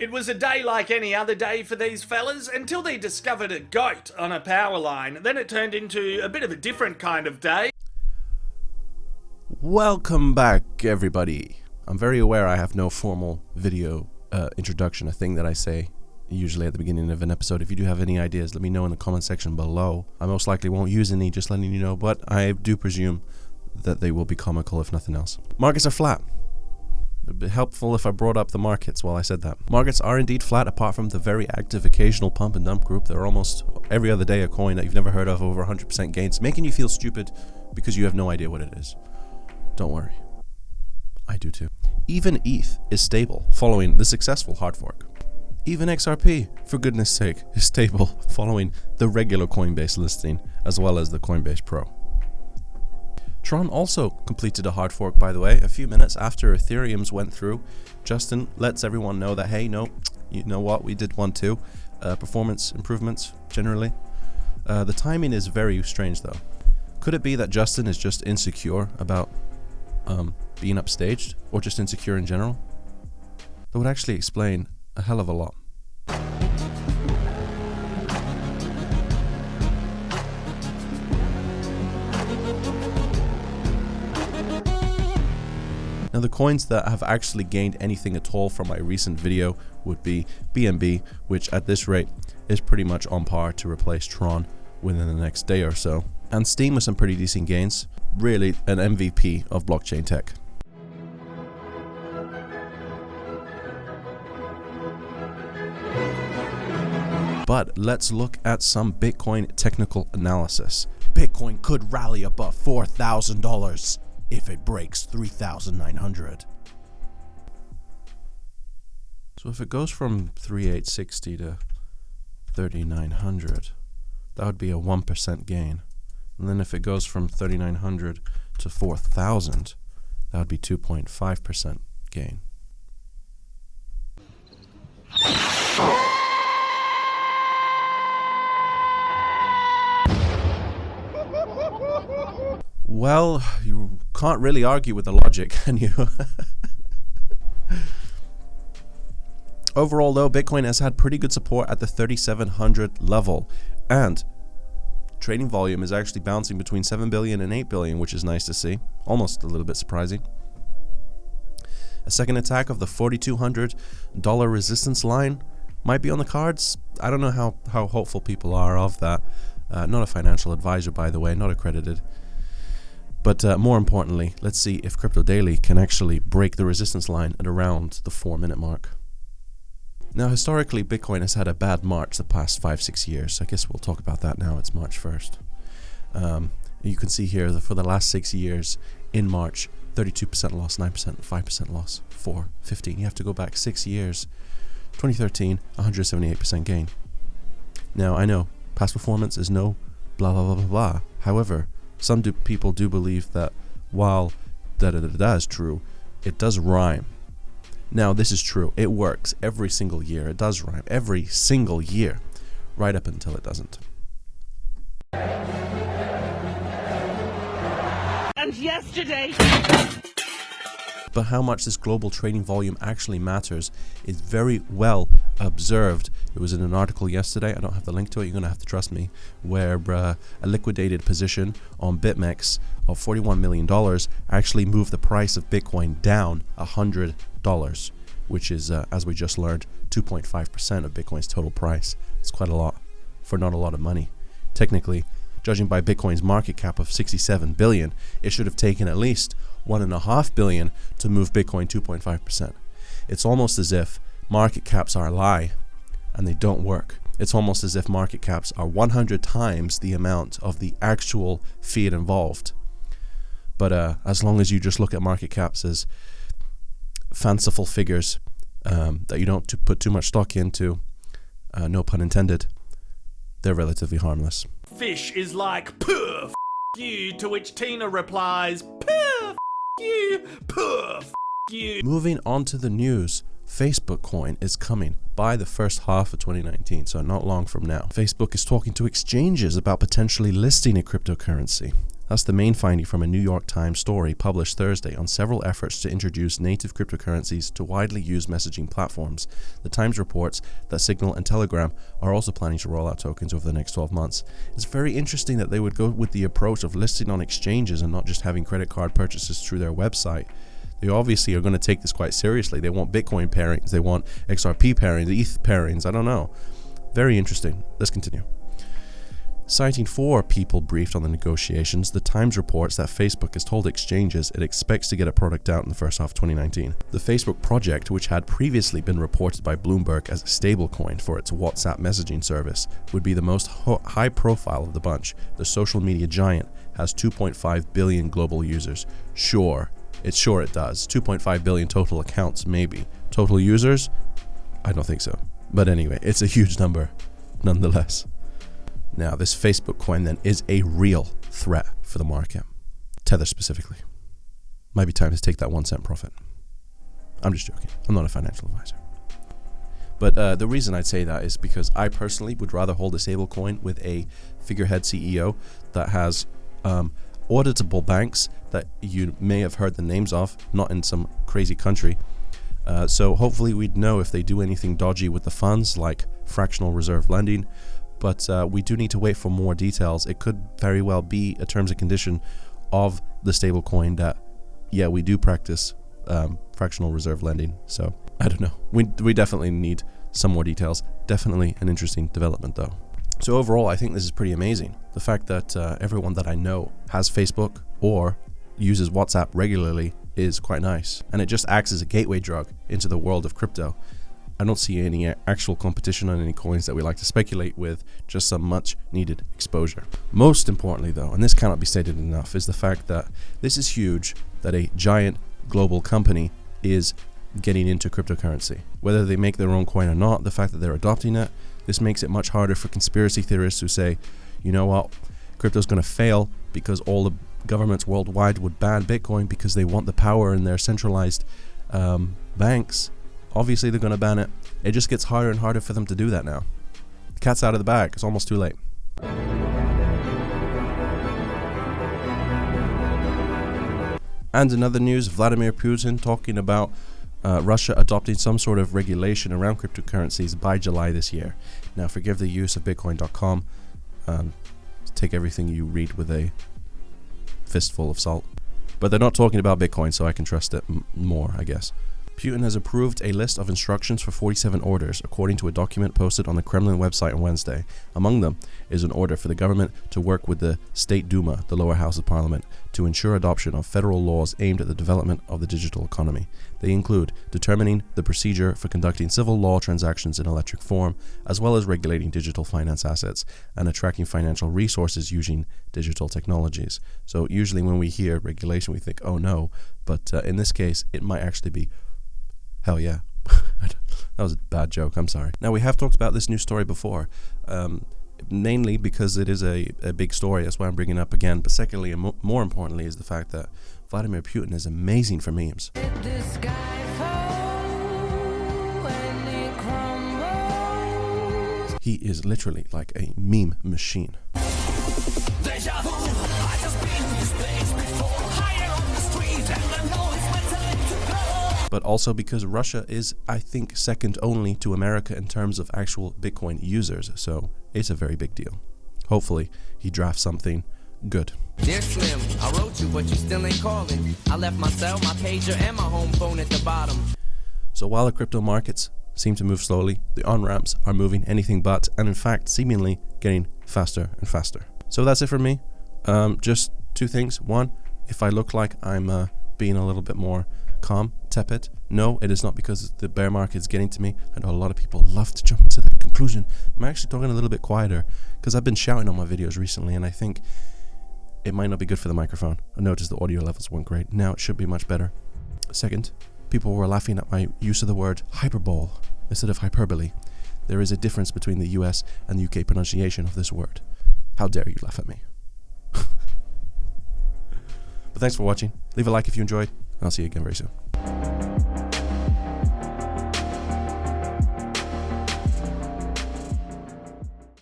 It was a day like any other day for these fellas until they discovered a goat on a power line. Then it turned into a bit of a different kind of day. Welcome back, everybody. I'm very aware I have no formal video introduction, a thing that I say usually at the beginning of an episode. If you do have any ideas, let me know in the comment section below. I most likely won't use any, just letting you know, but I do presume that they will be comical if nothing else. Markets are flat. It'd be helpful if I brought up the markets while I said that. Markets are indeed flat, apart from the very active occasional pump and dump group. There are almost every other day a coin that you've never heard of over 100% gains, making you feel stupid because you have no idea what it is. Don't worry. I do too. Even ETH is stable following the successful hard fork. Even XRP, for goodness sake, is stable following the regular Coinbase listing as well as the Coinbase Pro. Tron also completed a hard fork, by the way, a few minutes after Ethereum's went through. Justin lets everyone know that, hey, no, you know what, we did one too. Performance improvements, generally. The timing is very strange, though. Could it be that Justin is just insecure about being upstaged, or just insecure in general? That would actually explain a hell of a lot. Now, the coins that have actually gained anything at all from my recent video would be BNB, which at this rate is pretty much on par to replace Tron within the next day or so. And Steem with some pretty decent gains, really an MVP of blockchain tech. But let's look at some Bitcoin technical analysis. Bitcoin could rally above $4,000 if it breaks 3,900. So if it goes from 3,860 to 3,900, that would be a 1% gain. And then if it goes from 3,900 to 4,000, that would be 2.5% gain. Well, you can't really argue with the logic, can you? Overall, though, Bitcoin has had pretty good support at the 3,700 level, and trading volume is actually bouncing between 7 billion and 8 billion, which is nice to see. Almost a little bit surprising. A second attack of the $4,200 resistance line might be on the cards. I don't know how hopeful people are of that. Not a financial advisor, by the way, not accredited. But more importantly, let's see if Crypto Daily can actually break the resistance line at around the 4-minute mark. Now, historically, Bitcoin has had a bad March the past 5-6 years. I guess we'll talk about that now. It's March 1st. You can see here that for the last 6 years, in March, 32% loss, 9%, 5% loss, 4, 15. You have to go back 6 years. 2013, 178% gain. Now, I know past performance is no blah, blah, blah, blah, blah. However, some people do believe that while da-da-da-da is true, it does rhyme. Now, this is true. It works every single year. It does rhyme every single year, right up until it doesn't. And yesterday... But how much this global trading volume actually matters is very well observed. It was in an article yesterday, I don't have the link to it, you're going to have to trust me, where a liquidated position on BitMEX of $41 million actually moved the price of Bitcoin down $100, which is, as we just learned, 2.5% of Bitcoin's total price. It's quite a lot for not a lot of money. Technically, judging by Bitcoin's market cap of 67 billion, it should have taken at least 1.5 billion to move Bitcoin 2.5%. It's almost as if market caps are a lie and they don't work. It's almost as if market caps are 100 times the amount of the actual fiat involved. But as long as you just look at market caps as fanciful figures that you don't put too much stock into, no pun intended, they're relatively harmless. Fish is like, "Puh, f*** you," to which Tina replies, "Puh, f*** you, puh, f*** you." Moving on to the news, Facebook coin is coming by the first half of 2019, so not long from now. Facebook is talking to exchanges about potentially listing a cryptocurrency. That's the main finding from a New York Times story published Thursday on several efforts to introduce native cryptocurrencies to widely used messaging platforms. The Times reports that Signal and Telegram are also planning to roll out tokens over the next 12 months. It's very interesting that they would go with the approach of listing on exchanges and not just having credit card purchases through their website. They obviously are going to take this quite seriously. They want Bitcoin pairings, they want XRP pairings, ETH pairings, I don't know. Very interesting. Let's continue. Citing 4 people briefed on the negotiations, the Times reports that Facebook has told exchanges it expects to get a product out in the first half of 2019. The Facebook project, which had previously been reported by Bloomberg as a stablecoin for its WhatsApp messaging service, would be the most high profile of the bunch. The social media giant has 2.5 billion global users. Sure it does. 2.5 billion total accounts, maybe. Total users? I don't think so. But anyway, it's a huge number, nonetheless. Now, this Facebook coin then is a real threat for the market. Tether specifically. Might be time to take that 1 cent profit. I'm just joking. I'm not a financial advisor. But the reason I'd say that is because I personally would rather hold a stable coin with a figurehead CEO that has auditable banks that you may have heard the names of, not in some crazy country. So hopefully we'd know if they do anything dodgy with the funds, like fractional reserve lending. But we do need to wait for more details. It could very well be a terms and condition of the stablecoin that, yeah, we do practice fractional reserve lending. So I don't know. We definitely need some more details. Definitely an interesting development, though. So overall, I think this is pretty amazing. The fact that everyone that I know has Facebook or uses WhatsApp regularly is quite nice. And it just acts as a gateway drug into the world of crypto. I don't see any actual competition on any coins that we like to speculate with, just some much needed exposure. Most importantly though, and this cannot be stated enough, is the fact that this is huge that a giant global company is getting into cryptocurrency. Whether they make their own coin or not, the fact that they're adopting it, this makes it much harder for conspiracy theorists who say, you know what, crypto's going to fail because all the governments worldwide would ban Bitcoin because they want the power in their centralized banks. Obviously they're going to ban it. It just gets harder and harder for them to do that now. The cat's out of the bag. It's almost too late. And in other news, Vladimir Putin talking about Russia adopting some sort of regulation around cryptocurrencies by July this year. Now, forgive the use of Bitcoin.com. Take everything you read with a fistful of salt. But they're not talking about Bitcoin, so I can trust it more, I guess. Putin has approved a list of instructions for 47 orders, according to a document posted on the Kremlin website on Wednesday. Among them is an order for the government to work with the State Duma, the lower house of parliament, to ensure adoption of federal laws aimed at the development of the digital economy. They include determining the procedure for conducting civil law transactions in electric form, as well as regulating digital finance assets and attracting financial resources using digital technologies. So usually when we hear regulation, we think, oh no, but in this case, it might actually be hell yeah. That was a bad joke, I'm sorry. Now, we have talked about this news story before, mainly because it is a big story, that's why I'm bringing it up again. But secondly, and more importantly, is the fact that Vladimir Putin is amazing for memes. He is literally like a meme machine. But also because Russia is, I think, second only to America in terms of actual Bitcoin users. So it's a very big deal. Hopefully, he drafts something good. Dear Slim, I wrote you, but you still ain't calling. I left my cell, my pager, and my home phone at the bottom. So while the crypto markets seem to move slowly, the on-ramps are moving anything but, and in fact, seemingly getting faster and faster. So that's it for me. Just 2 things. One, if I look like I'm being a little bit more calm, tepid, no, it is not because the bear market is getting to me. I know a lot of people love to jump to the conclusion. I'm actually talking a little bit quieter because I've been shouting on my videos recently, and I think it might not be good for the microphone. I noticed the audio levels weren't great. Now it should be much better. Second, people were laughing at my use of the word hyperbole instead of hyperbole. There is a difference between the US and the UK pronunciation of this word. How dare you laugh at me? But thanks for watching. Leave a like if you enjoyed, and I'll see you again very soon.